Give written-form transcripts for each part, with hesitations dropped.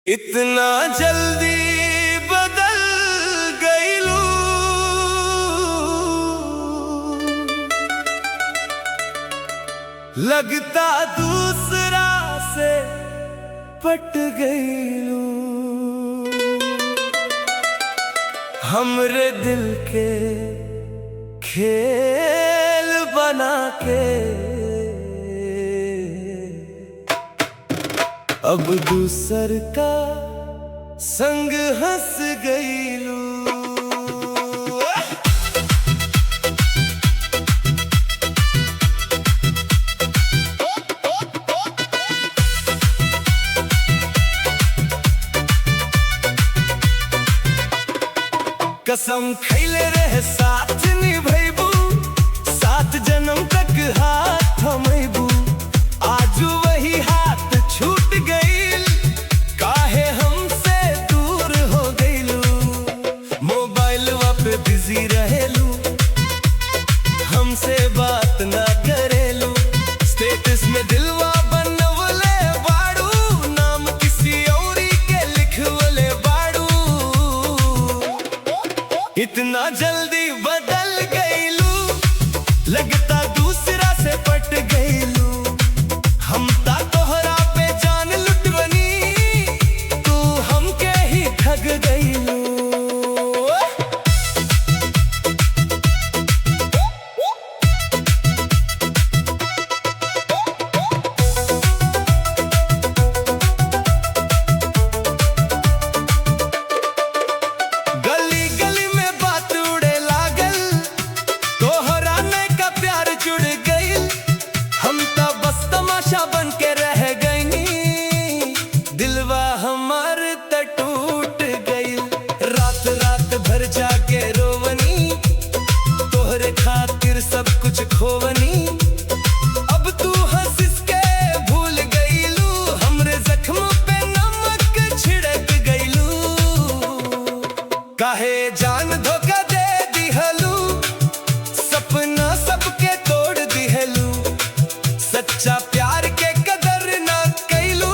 इतना जल्दी बदल गईलू, लगता दूसरा से पट गईलू। हमरे दिल के खेल बना के अब दूसर का संग हंस गईलू। कसम खैले रहे साथ निभैबू, 7 जन्म तक हाथ थमैबू। आज वही हाथ छूट गईल, काहे हमसे दूर हो गईलू। मोबाइलवा पे बिजी रहेलू, हमसे बात ना करेलू। स्टेटस में दिलवा बनवले बाड़ू, नाम किसी औरी के लिखवले बाड़ू। इतना जल्दी बदल गईलू, लगता दूसरा से पट गईलू। हम ता तोहरा पे जान लुटवनी, तू हमके ही ठग गईलू। गली गली में बात उड़े लागल, तोहरा में का प्यार जुड़ गईल। हम ता बस तमाशा बन के रह गईनी, दिलवा हमार त टूट गईल। रात रात भर जाके रोवनी, तोहरे खातिर सब कुछ खोवनी। अब तू हंस के भूल गईलू, हमरे जख्म पे नमक छिड़क गईलू। काहे जान धोखा दे दिहलू, सपना सबके तोड़ दिहलू। सच्चा प्यार के कदर ना कैलू,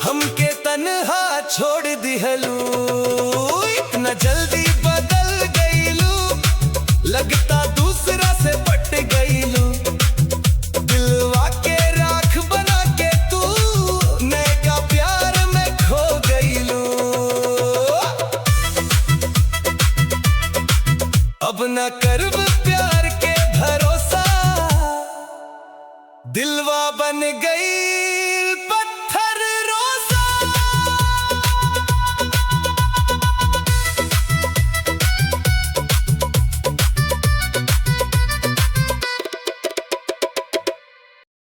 हमके तन्हा छोड़ दिहलू।